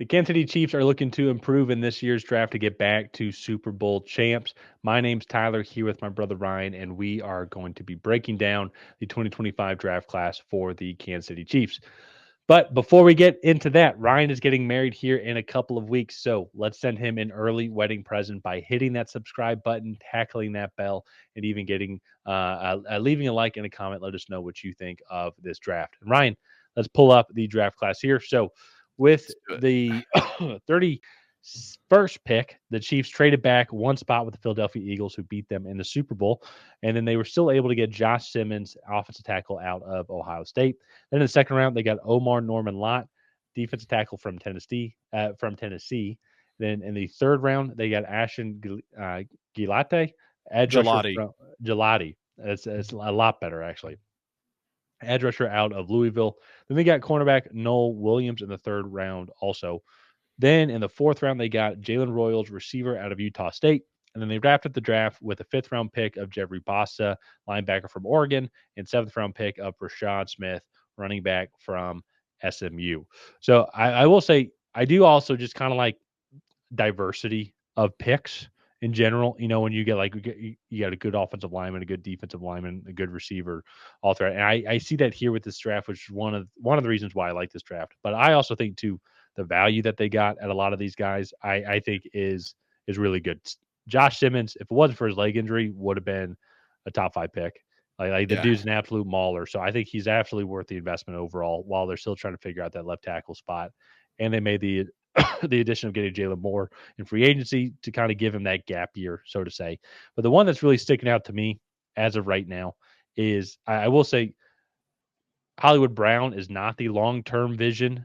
The Kansas City Chiefs are looking to improve in this year's draft to get back to Super Bowl champs. My name's Tyler, here with my brother Ryan, and we are going to be breaking down the 2025 draft class for the Kansas City Chiefs. But before we get into that, Ryan is getting married here in a couple of weeks. So let's send him an early wedding present by hitting that subscribe button, tackling that bell, and even getting leaving a like and a comment. Let us know what you think of this draft. And Ryan, let's pull up the draft class here. So with Let's do it. the 31st pick, the Chiefs traded back one spot with the Philadelphia Eagles, who beat them in the Super Bowl. And then they were still able to get Josh Simmons, offensive tackle, out of Ohio State. Then in the second round, they got Omarr Norman-Lott, defensive tackle from Tennessee. Then in the third round, they got Ashton Gillotte, edge rusher Gelati. from Gelati. It's a lot better, actually. Edge rusher out of Louisville. Then they got cornerback Nohl Williams in the third round also. Then in the fourth round, they got Jalen Royals, receiver out of Utah State. And then they wrapped up the draft with a fifth round pick of Jeffrey Bassa, linebacker from Oregon, and seventh round pick of Brashard Smith, running back from SMU. So I will say, I do also just kind of like diversity of picks in general. You know, when you get like you got a good offensive lineman, a good defensive lineman, a good receiver, all throughout. And I see that here with this draft, which is one of the reasons why I like this draft. But I also think too the value that they got at a lot of these guys, I think is really good. Josh Simmons, if it wasn't for his leg injury, would have been a top 5 pick. Like the Yeah. dude's an absolute mauler. So I think he's absolutely worth the investment overall while they're still trying to figure out that left tackle spot. And they made the the addition of getting Jalen Moore in free agency to kind of give him that gap year, so to say. But the one that's really sticking out to me as of right now is I will say Hollywood Brown is not the long term vision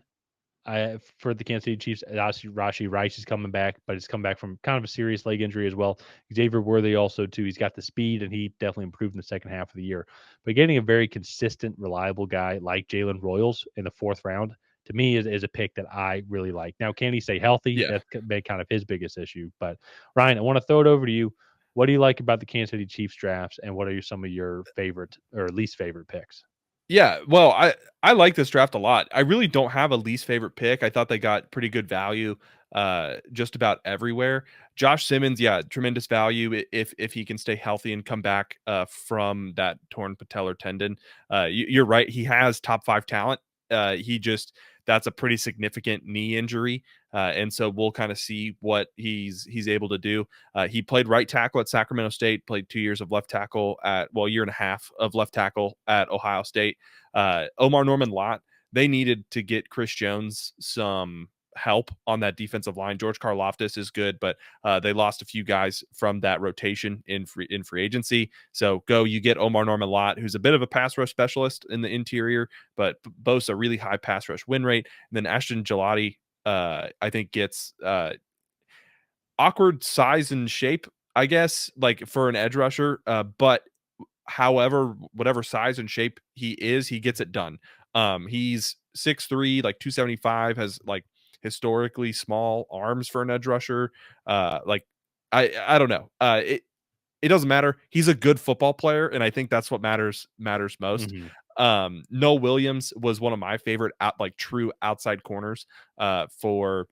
for the Kansas City Chiefs. Obviously, Rashi Rice is coming back, but he's come back from kind of a serious leg injury as well. Xavier Worthy also too. He's got the speed, and he definitely improved in the second half of the year. But getting a very consistent, reliable guy like Jalen Royals in the fourth round to me is a pick that I really like. Now, can he stay healthy? Yeah. That's been kind of his biggest issue. But Ryan, I want to throw it over to you. What do you like about the Kansas City Chiefs drafts, and what are some of your favorite or least favorite picks? Yeah. Well, I like this draft a lot. I really don't have a least favorite pick. I thought they got pretty good value just about everywhere. Josh Simmons, yeah, tremendous value if he can stay healthy and come back from that torn patellar tendon. You're right. He has top 5 talent. He just that's a pretty significant knee injury. And so we'll kind of see what he's able to do. He played right tackle at Sacramento State, played 2 years of left tackle a year and a half of left tackle at Ohio State. Omarr Norman-Lott, they needed to get Chris Jones some help on that defensive line. George Karlaftis is good, but they lost a few guys from that rotation in free agency. So you get Omarr Norman-Lott, who's a bit of a pass rush specialist in the interior, but boasts a really high pass rush win rate. And then Ashton Gillotte, I think gets awkward size and shape, I guess, like for an edge rusher. But however, whatever size and shape he is, he gets it done. He's 6'3", like 275, has like historically small arms for an edge rusher. Like I don't know. It doesn't matter. He's a good football player, and I think that's what matters most. Mm-hmm. Nohl Williams was one of my favorite true outside corners for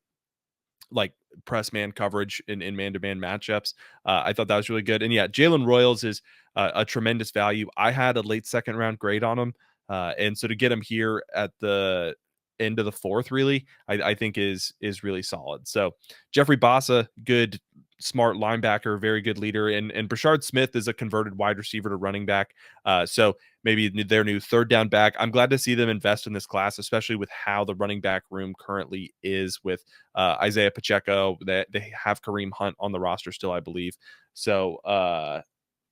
like press man coverage in man-to-man matchups. I thought that was really good. And yeah, Jalen Royals is a tremendous value. I had a late second round grade on him. And so to get him here at the end of the fourth, really, I think is really solid. So Jeffrey Bassa, good, smart linebacker, very good leader. And Brashard Smith is a converted wide receiver to running back. So maybe their new third down back. I'm glad to see them invest in this class, especially with how the running back room currently is with Isaiah Pacheco. They have Kareem Hunt on the roster still, I believe. So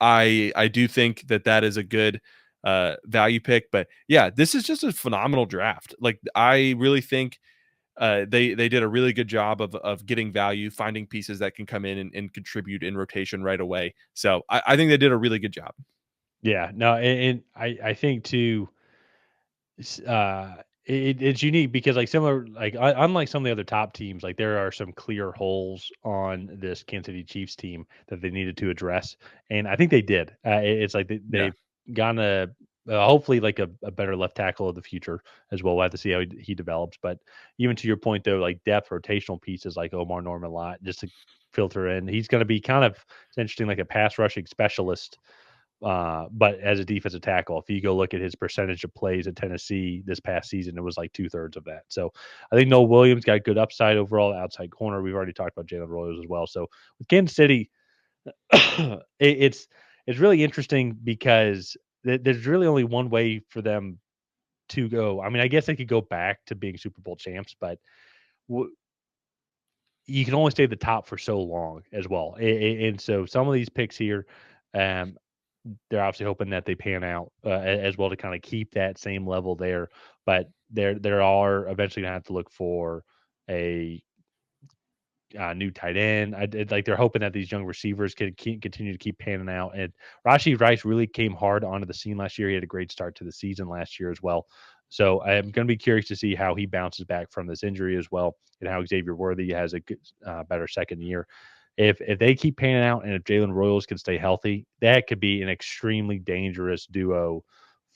I do think that is a good value pick. But yeah, this is just a phenomenal draft. Like I really think they did a really good job of getting value, finding pieces that can come in and contribute in rotation right away. So I think they did a really good job. Yeah, no, and I think too, it's unique because like similar, like unlike some of the other top teams, like there are some clear holes on this Kansas City Chiefs team that they needed to address, and I think they did. It's like Yeah. they've gotten hopefully like a better left tackle of the future as well. We'll have to see how he develops. But even to your point though, like depth rotational pieces like Omarr, Norman-Lott, just to filter in, he's going to be kind of, it's interesting, like a pass rushing specialist. But as a defensive tackle, if you go look at his percentage of plays at Tennessee this past season, it was like 2/3 of that. So I think Noel Williams got good upside overall outside corner. We've already talked about Jalen Royals as well. So with Kansas City, it's really interesting because there's really only one way for them to go. I mean, I guess they could go back to being Super Bowl champs, but w- you can only stay at the top for so long as well. And so some of these picks here, um, they're obviously hoping that they pan out as well to kind of keep that same level there. But there are eventually going to have to look for a new tight end. Like they're hoping that these young receivers can continue to keep panning out. And Rashee Rice really came hard onto the scene last year. He had a great start to the season last year as well. So I'm going to be curious to see how he bounces back from this injury as well, and how Xavier Worthy has a good, better second year. If they keep panning out, and if Jalen Royals can stay healthy, that could be an extremely dangerous duo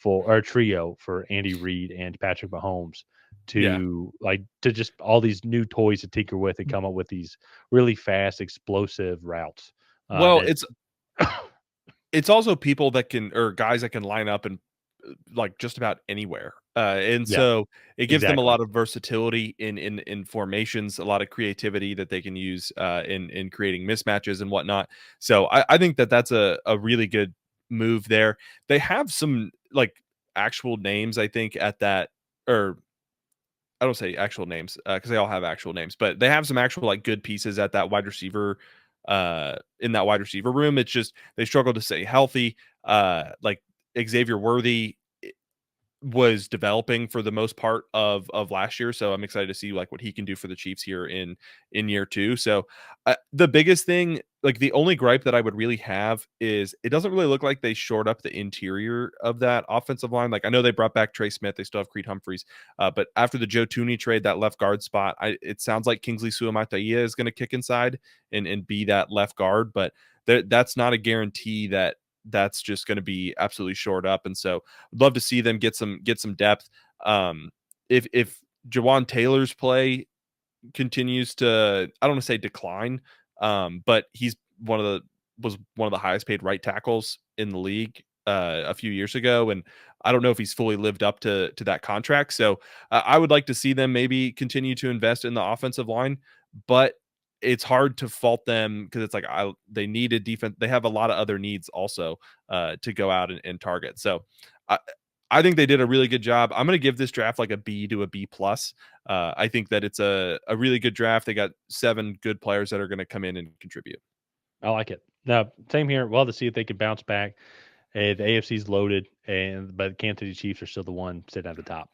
or trio for Andy Reid and Patrick Mahomes Yeah. to just all these new toys to tinker with and come up with these really fast, explosive routes. Well, That it's also people that can, or guys that can line up and like just about anywhere. And yeah, so it gives them a exactly. lot of versatility in formations, a lot of creativity that they can use in creating mismatches and whatnot. So I think that that's a really good move there. They have some like actual names, I think, at that, or I don't say actual names because they all have actual names, but they have some actual like good pieces at that wide receiver in that wide receiver room. It's just they struggle to stay healthy. Like Xavier Worthy was developing for the most part of last year, so I'm excited to see like what he can do for the Chiefs here in year two. So the biggest thing, like the only gripe that I would really have is it doesn't really look like they shored up the interior of that offensive line. Like I know they brought back Trey Smith, they still have Creed Humphreys, but after the Joe Tooney trade, that left guard spot, it sounds like Kingsley Suamataia is going to kick inside and be that left guard, but that's not a guarantee that that's just going to be absolutely shored up. And so I'd love to see them get some depth. If Jawan Taylor's play continues to, I don't want to say decline, but he's was one of the highest paid right tackles in the league a few years ago, and I don't know if he's fully lived up to that contract. So I would like to see them maybe continue to invest in the offensive line, but it's hard to fault them because it's like they need a defense. They have a lot of other needs also to go out and target. So I think they did a really good job. I'm going to give this draft like a B to a B plus. I think that it's a really good draft. They got 7 good players that are going to come in and contribute. I like it. Now, same here. Well, to see if they can bounce back. The AFC's loaded, but Kansas City Chiefs are still the one sitting at the top.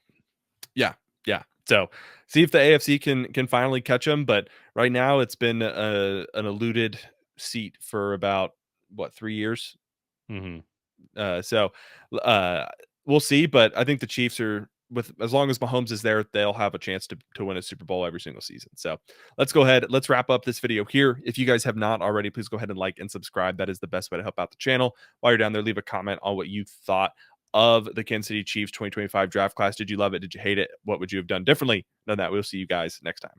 Yeah, yeah. So see if the AFC can finally catch them. But right now, it's been an eluded seat for about what 3 years. Mm-hmm. So we'll see. But I think the Chiefs are with as long as Mahomes is there, they'll have a chance to win a Super Bowl every single season. So let's go ahead. Let's wrap up this video here. If you guys have not already, please go ahead and like and subscribe. That is the best way to help out the channel. While you're down there, leave a comment on what you thought of the Kansas City Chiefs 2025 draft class. Did you love it? Did you hate it? What would you have done differently than that? We'll see you guys next time.